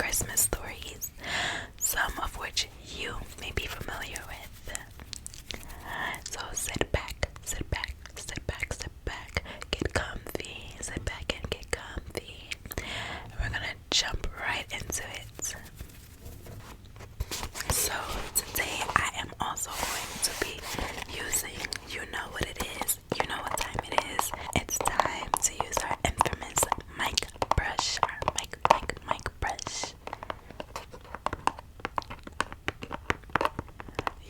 Christmas stories, some of which you may be familiar with. So sit back, get comfy, sit back and get comfy. We're gonna jump right into it. So today I am also going to be using, you know what it is, you know what time it is. It's time to use our infamous mic brush, our mic brush.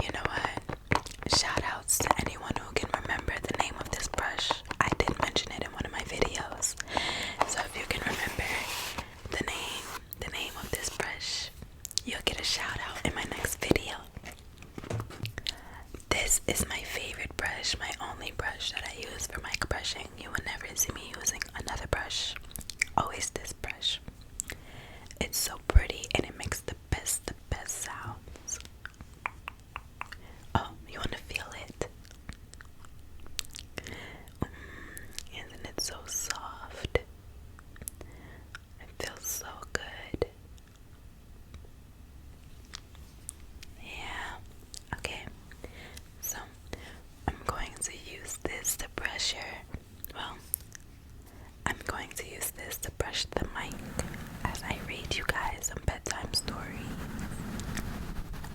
You know what? Shout outs to anyone who can remember the name of this brush. I did mention it in one of my videos. So if you can remember the name of this brush, you'll get a shout out in my next video. This is my favorite brush, my only brush that I use for mic brushing. You will never see me using another brush. Always this brush. It's so pretty and it makes the best sounds. Oh, you want to feel it? Isn't it so soft? It feels so good. Yeah. Okay. So, I'm going to use this to brush I'm going to use this to brush the mic as I read you guys some bedtime stories.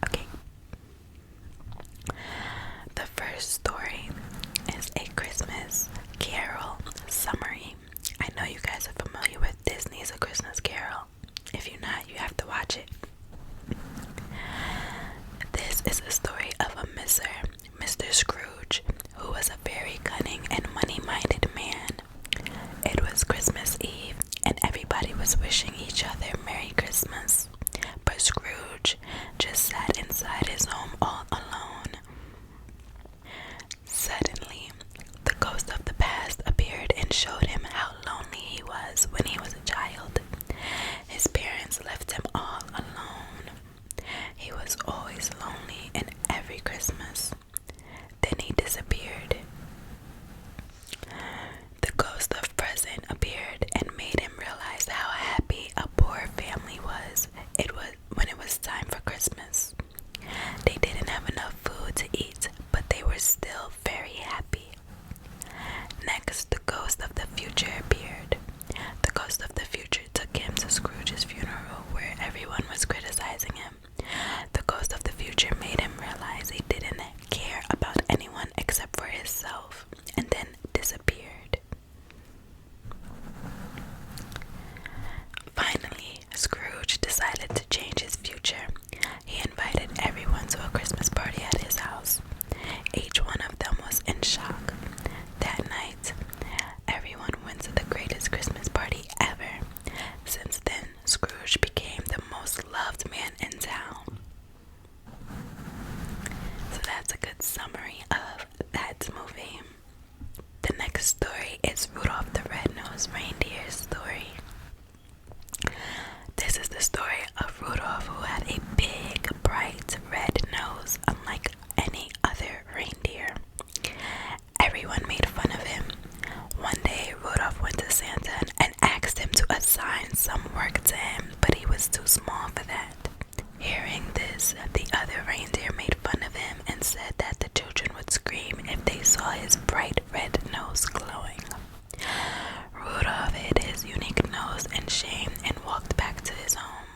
Okay. The first story is a Christmas Carol summary. I know you guys are familiar with Disney's A Christmas Carol. If you're not, you have to watch it. This is a story of a Mr. Scrooge, who was a very cunning and money-minded man. It was Christmas Eve, and everybody was wishing each other Merry Christmas. But Scrooge just sat inside his home all alone. Suddenly, the ghost of the past appeared and showed him how lonely he was when he was a child. His parents left him all alone. He was always lonely and every Christmas. Then he disappeared. The ghost of present appeared and made him realize how happy a poor family was. When it was time for Christmas. They didn't have enough food to eat, but they were still very happy. Next, the ghost of the future appeared. The ghost of the future took him to Scrooge's funeral, where everyone was criticizing him. The ghost of the future made him realize he didn't care about anyone except for himself, and then disappeared. Finally, Scrooge decided to change his future. He invited everyone to a Christmas party at his house. Each one of them was in shock. That night, everyone went to the greatest Christmas party ever. Since then, Scrooge became the most loved man in town. So that's a good summary of that movie. The next story is Rudolph the Red-Nosed Reindeer story. This is the story of Rudolph, who had a big, bright red nose, unlike any other reindeer. Everyone made fun of him. One day, Rudolph went to Santa and asked him to assign some work to him, but he was too small for that. Hearing this, the other reindeer made fun of him and said that the children would scream if they saw his bright red nose glowing. Rudolph hid his unique nose in shame and walked back to his home.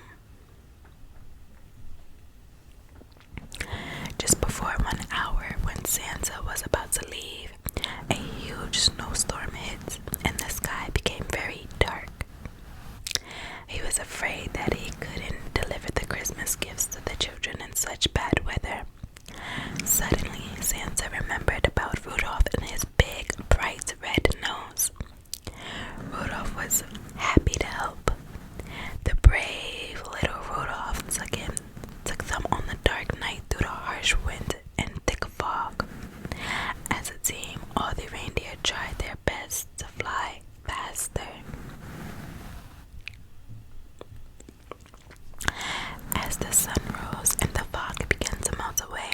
Just before 1 hour, when Santa was about to leave, a huge snowstorm hit and the sky became very dark. He was afraid that he couldn't deliver the Christmas gifts to the children in such bad weather. Suddenly, Santa remembered about Rudolph and his big, bright red nose. Rudolph was happy to help. The brave little Rudolph took them on the dark night through the harsh wind and thick fog. As a team, all the reindeer tried their best to fly faster. As the sun rose and the fog began to melt away,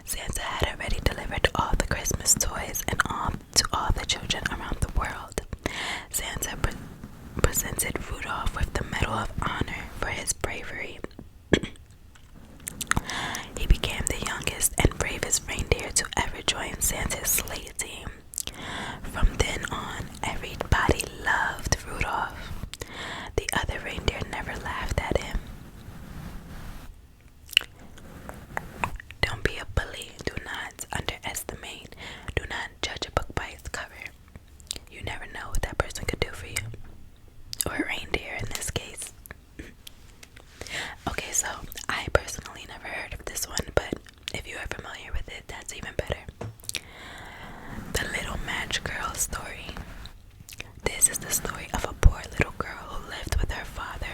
Santa had already delivered all the Christmas toys and to all the children around the world. Santa presented Rudolph with the Medal of Honor for his reindeer in this case. Okay, so I personally never heard of this one, but if you are familiar with it, that's even better. The Little Match Girl Story. This is the story of a poor little girl who lived with her father.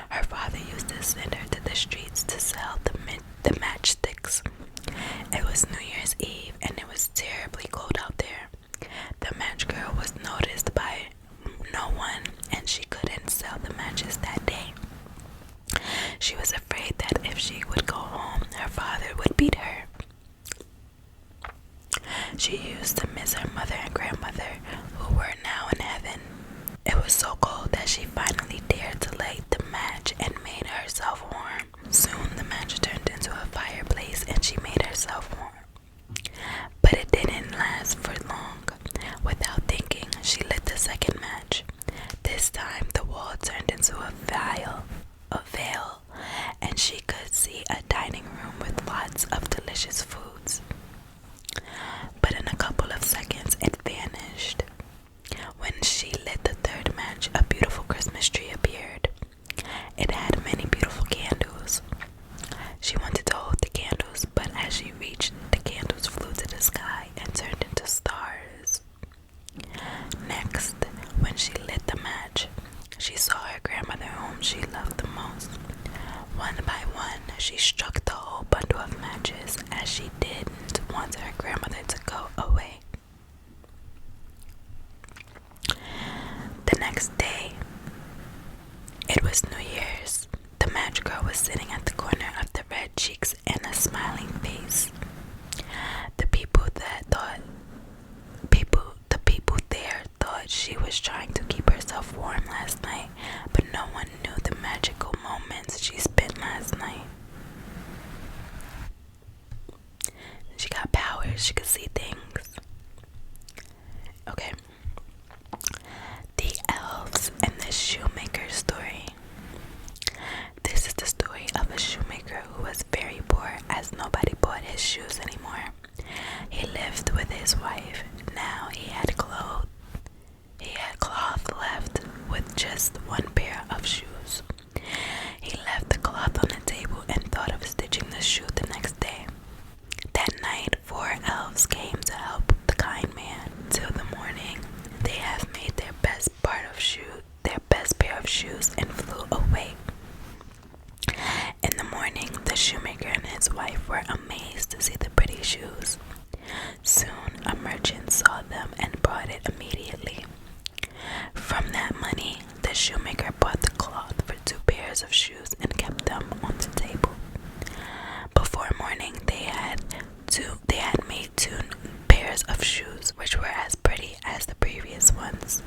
Her father used to send her to the streets to sell the matchsticks. It was New Year's Eve and it was terribly cold out there. The match girl was noticed by no one and she couldn't sell the matches that day. She was afraid that if she would go home, her father would beat her. She used to miss her mother and grandmother, who were now in heaven. It was so cold that she finally dared to light the match and made herself warm. Soon the match turned into a fireplace and she made herself warm. But it didn't last for long. Without thinking, she lit the second match. This time the wall turned into a veil, and she could see a dining room with lots of delicious foods. But in a couple of seconds it vanished. When she lit the third match, a beautiful Christmas tree appeared. It had many beautiful candles. She wanted to hold the candles, but as she reached, the candles flew to the sky and turned into stars. Next, when she lit the match, she saw her grandmother whom she loved the most. One by one, she struck the whole bundle of matches as she didn't want her grandmother to go away. The next day, it was New Year's. The match girl was sitting at the corner of the red cheeks and a smiling face. The people there thought she was trying to keep herself warm last night, but no one knew the magical moments she spent last night. She got powers, she could see things. Okay. The Elves and the Shoemaker Story. This is the story of a shoemaker who was very poor as nobody bought his shoes anymore. He lived with his wife. Now he had cloth left with just one pair of shoes. He left the cloth on the table and thought of stitching the shoe the next day. That night, 4 elves came to help the kind man. Till the morning, they have made their best pair of shoes and flew away. In the morning, the shoemaker and his wife were amazed to see the pretty shoes. Soon, a merchant saw them and bought it immediately. From that money, the shoemaker bought the cloth for 2 pairs of shoes and kept them on the table. Before morning, they had made 2 pairs of shoes, which were as pretty as the previous ones.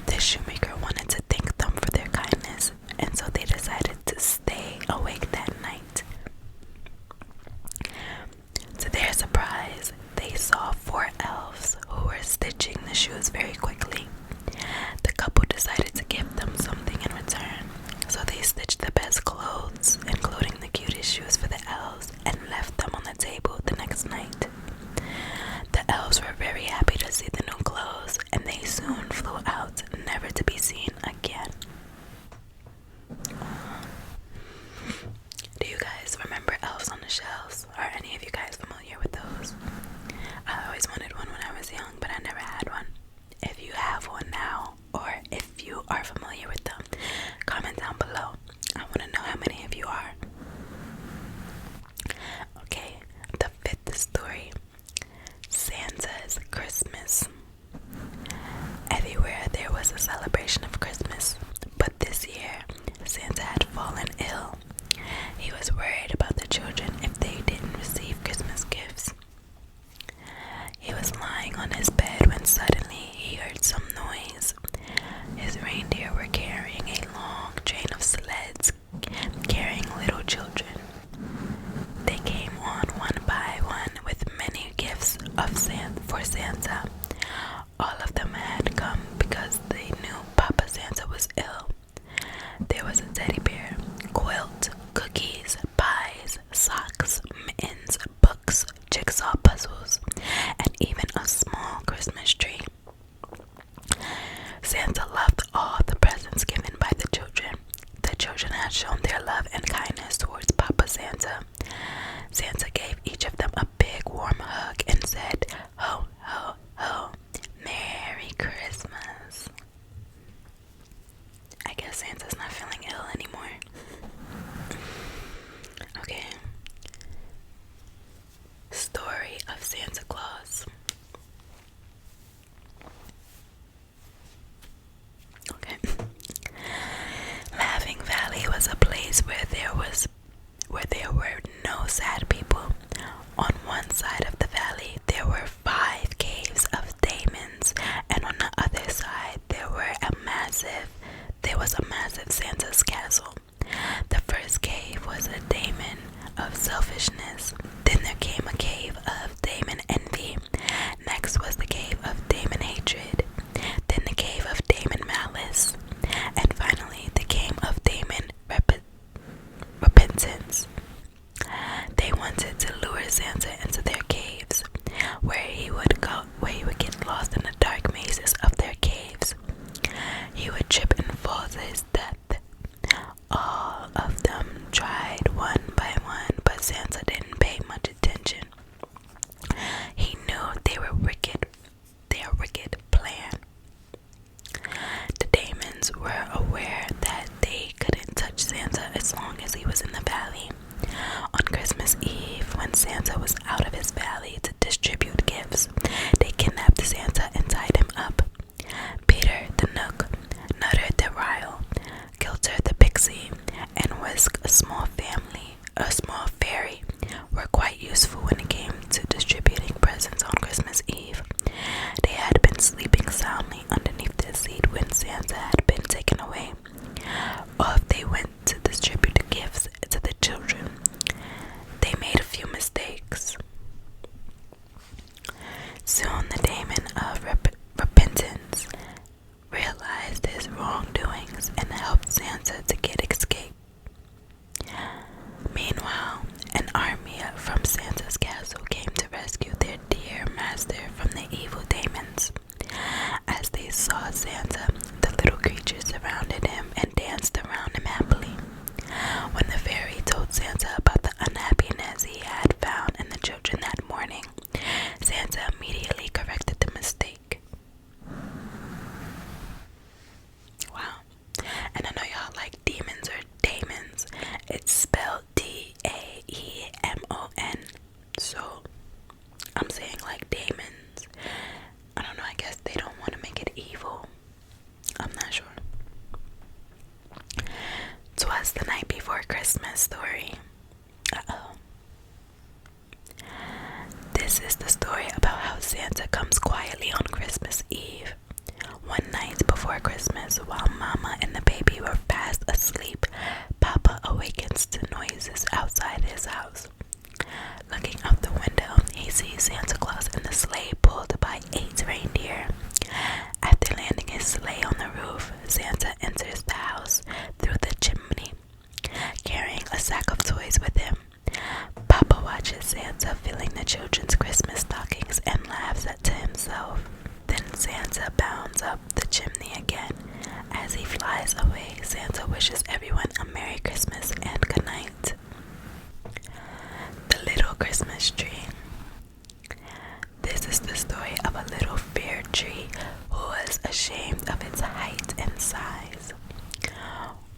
The shoemaker wanted to thank them for their kindness, and so they decided to stay awake that night. To their surprise, they saw 4 elves who were stitching the shoes very quickly. The couple decided to give them something in return, so they stitched the best clothes, including the cutest shoes for the elves, and left them on the table the next night. The elves were very happy to see the new clothes, and they soon flew out, never to be seen again. Do you guys remember Elves on the Shelves? Are any of you guys familiar with those? I always wanted one when I was young, but I never had one. If you have one now, or if you are familiar with them, comment down below. I want to know how many of you are. Okay, the 5th story. Santa's Christmas. Everywhere there was a celebration of Christmas, but this year Santa had fallen ill. He was worried about the children if they didn't receive Christmas gifts. He was lying on his bed when suddenly he heard some noise. His reindeer were carrying a long train of sleds carrying little children. They came on one by one with many gifts for Santa. All of them had come because they knew Papa Santa was ill. There was a teddy bear, quilt, cookies, pies, socks, mittens, books, jigsaw puzzles, and even a small Christmas tree. Santa loved all the presents given shown their love and kindness towards Papa Santa. Santa gave each of them a big warm hug and said, "Ho, ho, ho, Merry Christmas." I guess Santa's not feeling ill anymore. Okay. Story of Santa Claus. Okay. Laughing Valley was a place where there were no sad people. On one side of the valley there were 5 caves of demons, and on the other side there was a massive Santa's castle. The first cave was a demon of selfishness. Then there came a cave of demon envy. Next was the cave of demon hatred. Then the cave of demon malice. And finally the cave of demon repentance. They wanted to lure Santa into their caves, where he would get lost in the dark mazes of their caves. He would trip and fall to his death. All of them tried one by one, but Santa didn't pay much attention. He knew their wicked plan. The demons were aware that they couldn't touch Santa as long as he was in the valley. On Christmas Eve, when Santa was out of his valley to distribute gifts, they kidnapped Santa and tied him up. Peter the Nook, Nutter the Rile, Kilter the Pixie, and Whisk, a small fairy, were quite useful when it came to distributing presents on Christmas Eve. They had been sleeping soundly underneath the seat when Santa had been taken away. Off they went to distribute the gifts to the children. They made a few mistakes. Soon the demon of repentance realized his wrongdoings and helped Santa to get escape. Meanwhile, an army from Santa's castle came to rescue their dear master from the evil demons. As they saw Santa, the little creatures surrounded him and danced around him happily. When the fairy told Santa about the unhappiness he had found in the children that morning, Santa immediately corrected the mistake. Wow. And I know y'all like demons or daemons. It's spelled Daemon. So I'm saying like daemons. I don't know, I guess they don't want to make it evil. I'm not sure. 'Twas the night before Christmas story. This is the story about how Santa comes quietly on Christmas Eve. One night before Christmas, while Mama and the baby were fast asleep, Papa awakens to noises outside his house. Looking out the window, he sees Santa Claus in a sleigh pulled by 8 reindeer. After landing his sleigh on the roof, Santa enters the house through the chimney, carrying a sack of toys with him. Papa watches Santa filling the children's Christmas stockings and laughs to himself. Then Santa bounds up the chimney again. As he flies away, Santa wishes everyone a Merry Christmas and good night. The Little Christmas Tree. This is the story of a little fair tree who was ashamed of its height and size.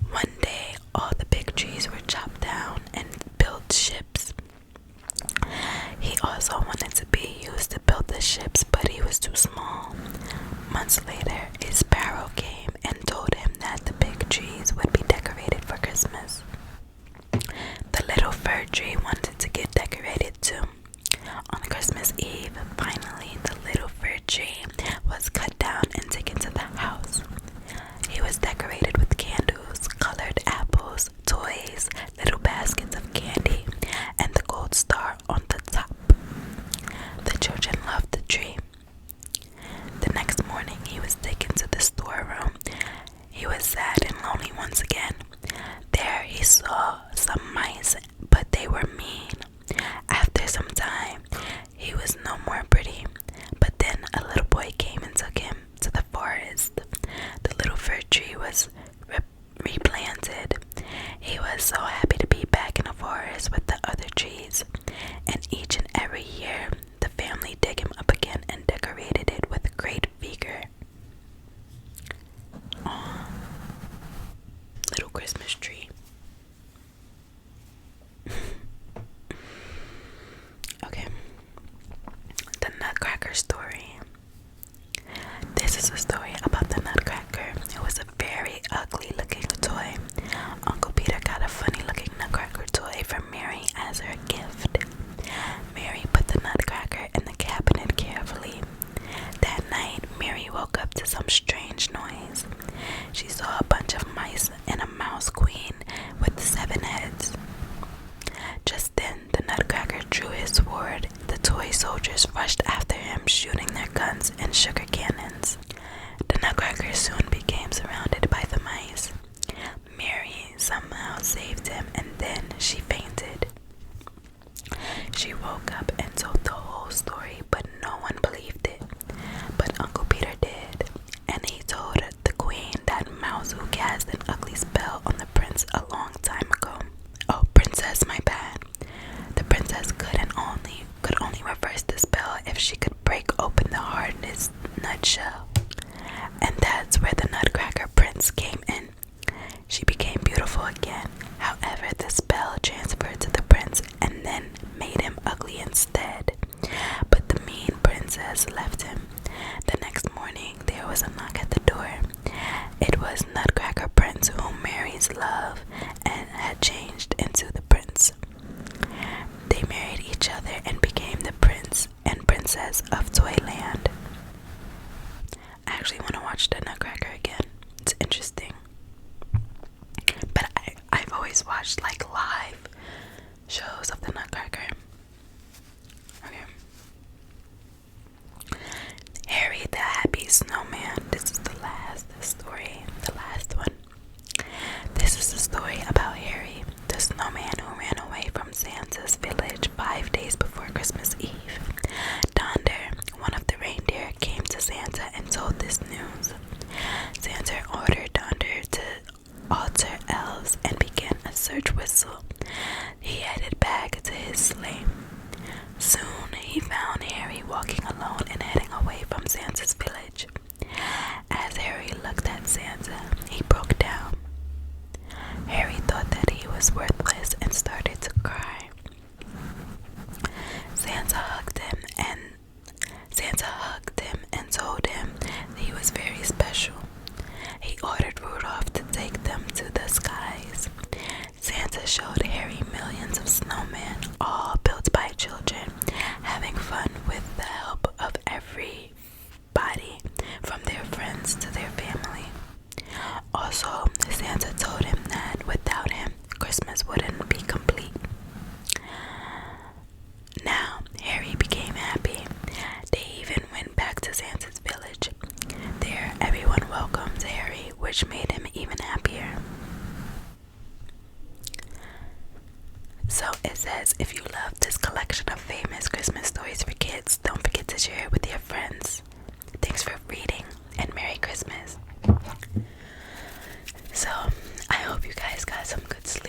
One day, all the big trees were chopped down and built ships. He also wanted to be used to build the ships, but he was too small. Months later, a sparrow came and told him that the big trees would be decorated for Christmas tree. Okay. The Nutcracker story. This is a story about the Nutcracker. It was a very ugly looking toy. Uncle Peter got a funny looking Nutcracker toy from Mary as her gift. Mary put the Nutcracker in the cabinet carefully. That night, Mary woke up to some strange noise. She saw a bunch of mice and a mouse queen with 7 heads. Just then, the Nutcracker drew his sword. The toy soldiers rushed after him, shooting their guns and sugar cannons. The Nutcracker soon became surrounded by the mice. Mary somehow saved him, and then she fainted. She woke up and told the whole story, but no one believed it. But Uncle Peter did, and he told the queen that mouse who cast an ugly spell on the prince a long time ago. Oh, princess, my bad. The princess could only reverse the spell if she could break open the hardest nutshell. And that's where the Nutcracker prince came in. She became beautiful again. However, the spell transferred to the prince and then made him ugly instead. But the mean princess left him. The next morning, there was a knock at the door. It was Nutcracker Prince, whom Mary's love and had changed into the prince. They married each other and became the prince and princess of Toyland. I actually want to watch the Nutcracker again. It's interesting. But I've always watched like live shows of the Nutcracker. Okay. Harry the Happy Snowman. This is the last story, the last one. This is a story about Harry, the snowman who ran away from Santa's village 5 days before Christmas Eve. Donder, one of the reindeer, came to Santa and told this news. Santa ordered Donder to alter elves and began a search whistle. He headed back to his sleigh. Soon he found Harry walking alone and heading away from Santa's village. As Harry looked at Santa, he broke down. Harry thought that he was worthless and started to cry. Santa hugged him and told him that he was very special. He ordered Rudolph to take them to the skies. Santa showed Harry millions of snowmen, all built by children, having fun with the help of everybody, from their friends to their family. Also, Santa told him that without him, Christmas wouldn't be complete. Now, Harry became happy. They even went back to Santa's village. There, everyone welcomed Harry, which made him even happier. So it says, if you love this collection of famous Christmas stories for kids, don't forget to share it with your friends. Thanks for reading, and Merry Christmas. So, I hope you guys got some good sleep.